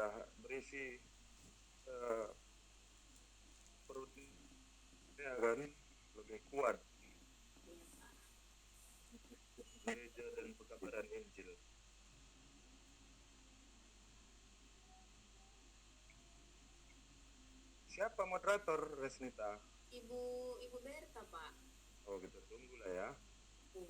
sudah berisi perutnya kan lebih kuat. Gereja dan pekabaran Injil. Siapa moderator, Resnita? Ibu Berta, Pak. Oh, kita tunggu lah ya. Iya.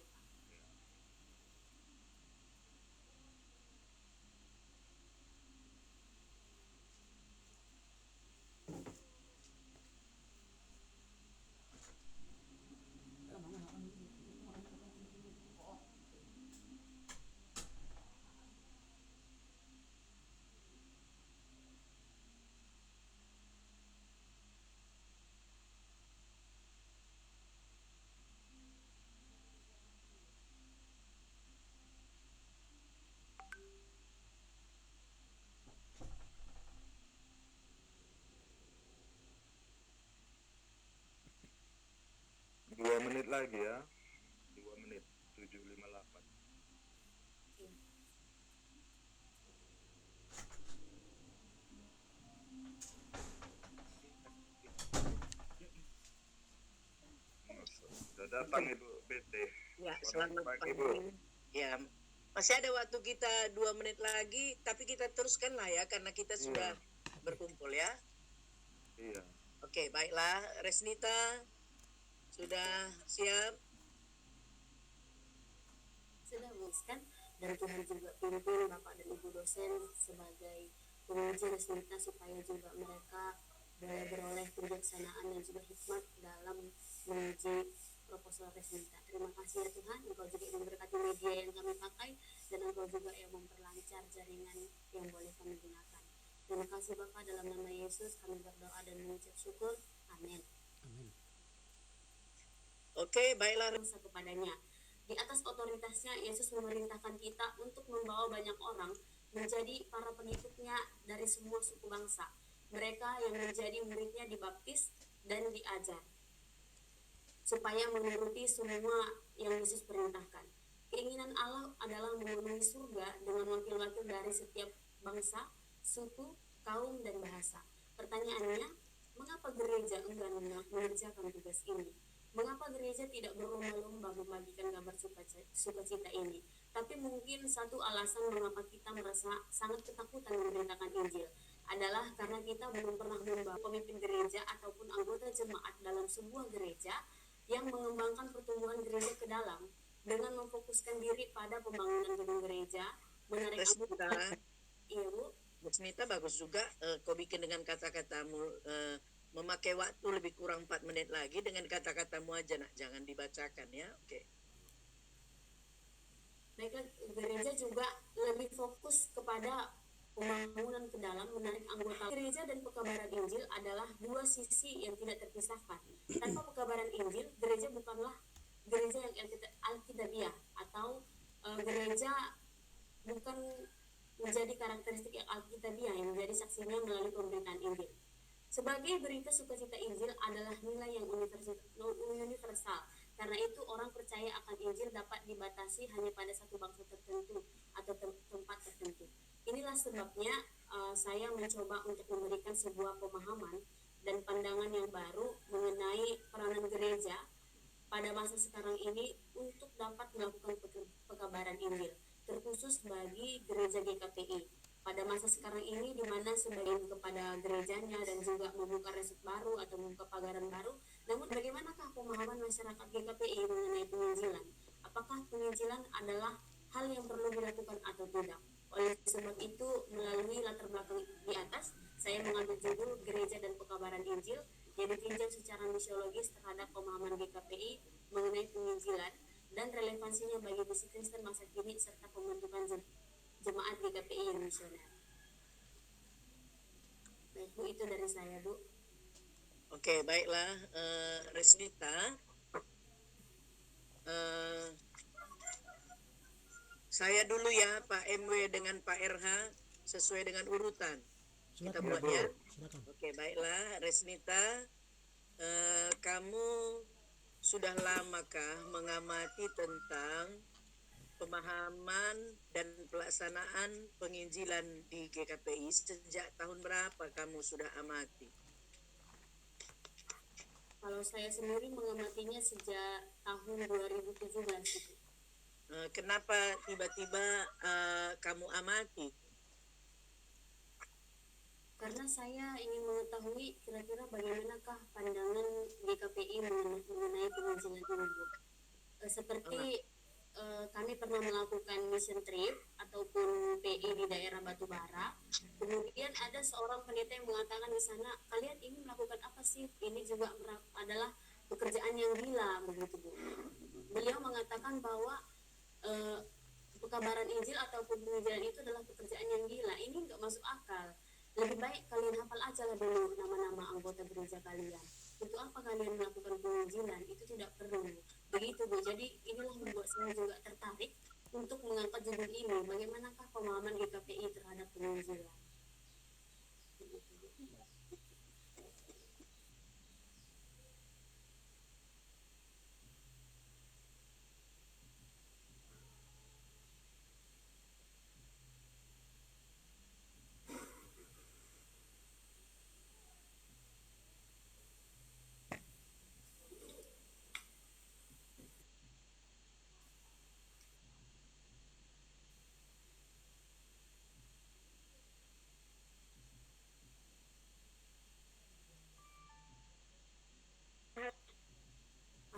Dua menit lagi ya. 2 menit. 7:58. Sudah datang Ibu BT. Ya, selamat pagi. Ya, masih ada waktu kita 2 menit lagi, tapi kita teruskan lah ya, karena kita sudah berkumpul ya. Iya. Oke, baiklah. Resnita, sudah siap? Sudah, Bu, kan? Dan Tuhan juga pimpin Bapak dan Ibu dosen sebagai penguji Resnita supaya juga mereka boleh beroleh kebijaksanaan dan juga hikmat dalam menguji proposal Resnita. Terima kasih ya Tuhan, Engkau juga yang memberkati media yang kami pakai dan Engkau juga yang memperlancar jaringan yang boleh kami gunakan. Terima kasih Bapak, dalam nama Yesus kami berdoa dan mengucap syukur. Amin. Oke, baiklah. Kepadanya. Di atas otoritasnya, Yesus memerintahkan kita untuk membawa banyak orang menjadi para pengikutnya dari semua suku bangsa. Mereka yang menjadi muridnya dibaptis dan diajar supaya menuruti semua yang Yesus perintahkan. Keinginan Allah adalah memenuhi surga dengan wakil-wakil dari setiap bangsa, suku, kaum, dan bahasa. Pertanyaannya, mengapa gereja enggan mengerjakan tugas ini? Mengapa gereja tidak berlomba-lomba membagikan kabar sukacita ini? Tapi mungkin satu alasan mengapa kita merasa sangat ketakutan memberitakan Injil adalah karena kita belum pernah membawa pemimpin gereja ataupun anggota jemaat dalam sebuah gereja yang mengembangkan pertumbuhan gereja ke dalam dengan memfokuskan diri pada pembangunan gedung gereja, menarik Resnita, iya Bu. Resnita bagus juga. Kau bikin dengan kata-katamu, memakai waktu lebih kurang 4 menit lagi dengan kata-katamu aja, nak, jangan dibacakan ya. Oke. Baiklah, gereja juga lebih fokus kepada pembangunan ke dalam, menarik anggota. Gereja dan pekabaran Injil adalah dua sisi yang tidak terpisahkan. Tanpa pekabaran Injil, gereja bukanlah gereja yang alkitabiah atau gereja bukan menjadi karakteristik yang alkitabiah yang menjadi saksinya melalui pemberitaan Injil. Sebagai berita sukacita Injil adalah nilai yang universal. Karena itu orang percaya akan Injil dapat dibatasi hanya pada satu bangsa tertentu atau tempat tertentu. Inilah sebabnya saya mencoba untuk memberikan sebuah pemahaman dan pandangan yang baru mengenai peranan gereja pada masa sekarang ini untuk dapat melakukan pekabaran Injil, terkhusus bagi gereja GKPI. Pada masa sekarang ini di mana sebagian kepada gerejanya dan juga membuka resep baru atau membuka pagaran baru, namun bagaimanakah pemahaman masyarakat GKPI mengenai penginjilan? Apakah penginjilan adalah hal yang perlu dilakukan atau tidak? Oleh sebab itu, melalui latar belakang di atas, saya mengambil judul Gereja dan Pekabaran Injil yang ditinjau secara misiologis terhadap pemahaman GKPI mengenai penginjilan dan relevansinya bagi misi Kristen masa kini serta pembentukan jemaat GKPI yang misioner. Baik Bu, itu dari saya Bu. Oke, baiklah. Resnita, saya dulu ya, Pak MW dengan Pak RH sesuai dengan urutan. Kita buat ya. Oke, baiklah. Resnita, kamu sudah lamakah mengamati tentang pemahaman dan pelaksanaan penginjilan di GKPI sejak tahun berapa kamu sudah amati? Kalau saya sendiri mengamatinya sejak tahun 2017 gitu. Kenapa tiba-tiba kamu amati? Karena saya ingin mengetahui kira-kira bagaimanakah pandangan GKPI mengenai penginjilan ini, Bu. Seperti kami pernah melakukan mission trip ataupun PI di daerah Batubara. Kemudian ada seorang pendeta yang mengatakan di sana, kalian ini melakukan apa sih? Ini juga adalah pekerjaan yang gila, begitu, Bu. Beliau mengatakan bahwa pekabaran Injil ataupun penginjilan itu adalah pekerjaan yang gila. Ini nggak masuk akal. Lebih baik kalian hafal aja lah dulu nama-nama anggota gereja kalian. Untuk apa kalian melakukan penginjilan? Itu tidak perlu. Begitu, Bu. Jadi inilah membuat saya juga tertarik untuk mengangkat judul ini. Bagaimanakah pemahaman GKPI terhadap penginjilan?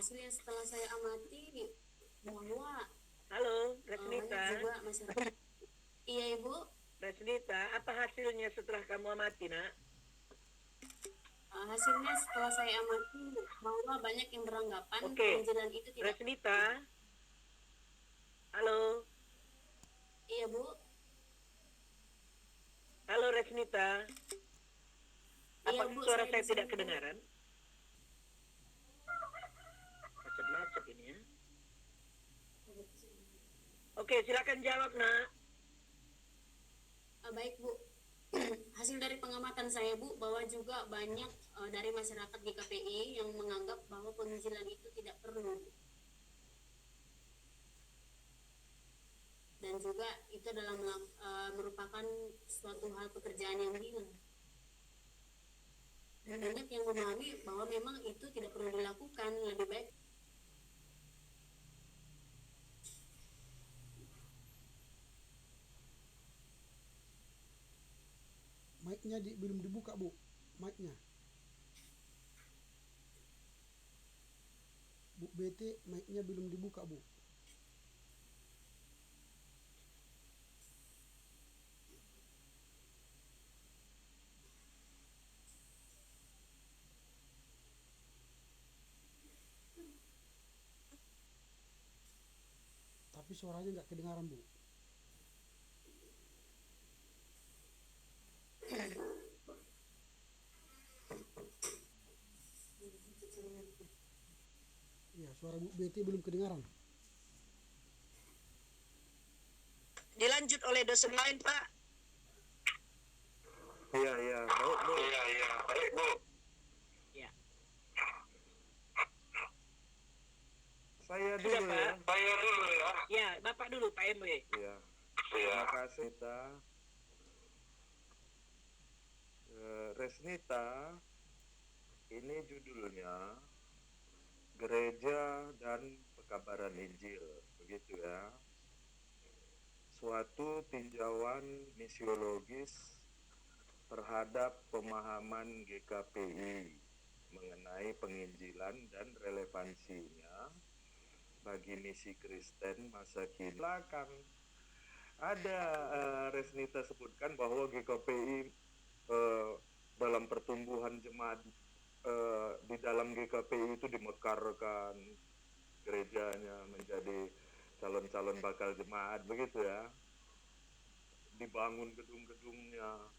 Hasilnya setelah saya amati bahwa Halo, banyak Resnita. juga masyarakat. Iya, Ibu. Resnita, apa hasilnya setelah kamu amati, Nak? Hasilnya setelah saya amati bahwa banyak yang beranggapan Oke. penginjilan itu tidak. Resnita. Halo. Iya, Bu. Halo, Resnita. Iya, Apa Bu, suara saya saya di tidak sini, Bu. kedengaran? Macet-macet ini ya. Oke, silakan jawab, Nak. Baik, Bu. Hasil dari pengamatan saya, Bu, bahwa juga banyak dari masyarakat GKPI yang menganggap bahwa penginjilan itu tidak perlu. Dan juga itu adalah merupakan suatu hal pekerjaan yang gila. Dan banyak yang memahami bahwa memang itu tidak perlu dilakukan, lebih baik. Mic-nya belum dibuka, Bu. Mic-nya. Bu BT, mic-nya belum dibuka, Bu. Tapi suaranya nggak kedengaran, Bu. Ya, suara Bu BT belum kedengaran. Dilanjut oleh dosen lain, Pak. Iya, iya. Baik, Bu. Ya. Saya Sudah, dulu ya. Pak. Ya, Bapak dulu, Pak MW. Iya. Terima kasih, Rita. Resnita, ini judulnya Gereja dan Pekabaran Injil, begitu ya. Suatu tinjauan misiologis terhadap pemahaman GKPI mengenai penginjilan dan relevansinya bagi misi Kristen masa kini. Belakang ada Resnita sebutkan bahwa GKPI dalam pertumbuhan jemaat di dalam GKPI itu dimekarkan gerejanya menjadi calon-calon bakal jemaat, begitu ya. Dibangun gedung-gedungnya,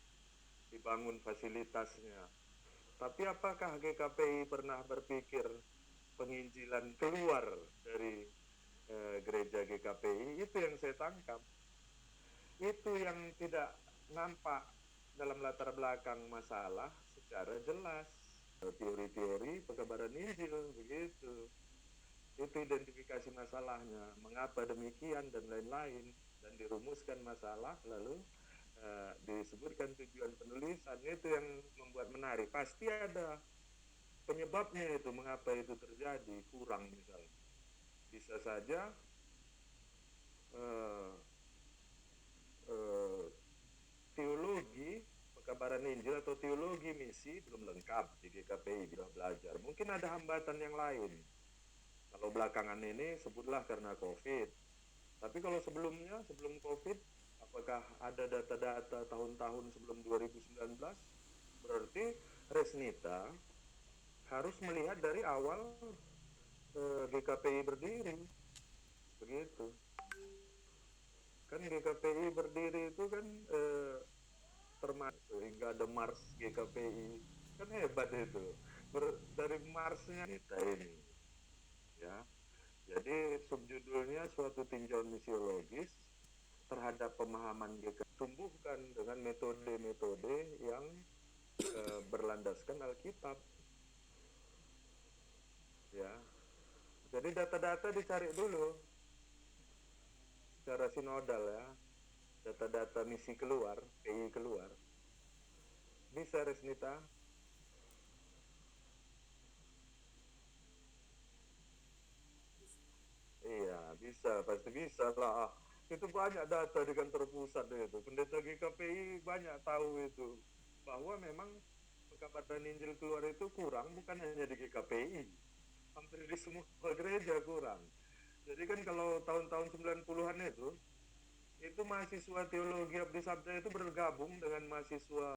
dibangun fasilitasnya. Tapi apakah GKPI pernah berpikir penginjilan keluar dari gereja GKPI? Itu yang saya tangkap. Itu yang tidak nampak dalam latar belakang masalah secara jelas. Teori-teori pekabaran Injil, begitu. Itu identifikasi masalahnya, mengapa demikian dan lain-lain, dan dirumuskan masalah, lalu disebutkan tujuan penulisan. Itu yang membuat menarik. Pasti ada penyebabnya itu, mengapa itu terjadi, kurang misalnya. Bisa saja teologi pekabaran Injil atau teologi misi belum lengkap di GKPI, sudah belajar. Mungkin ada hambatan yang lain. Kalau belakangan ini sebutlah karena COVID. Tapi kalau sebelumnya, sebelum COVID, apakah ada data-data tahun-tahun sebelum 2019? Berarti Resnita harus melihat dari awal GKPI berdiri. Begitu. Kan GKPI berdiri itu kan termasuk hingga ada Mars GKPI. Kan hebat itu. Dari Marsnya kita ini. Ya, jadi subjudulnya suatu tinjauan misiologis terhadap pemahaman GKPI, tumbuhkan dengan metode-metode yang berlandaskan Alkitab. Ya, jadi data-data dicari dulu secara sinodal ya, data-data misi keluar, PI keluar. Bisa Resnita? Iya, bisa, pasti bisa lah. Itu banyak data di kantor pusat itu. Pendeta GKPI banyak tahu itu. Bahwa memang pekabaran Injil keluar itu kurang, bukan hanya di GKPI. Hampir di semua gereja kurang. Jadi kan kalau tahun-tahun 90-an itu mahasiswa teologi Abdi Sabda itu bergabung dengan mahasiswa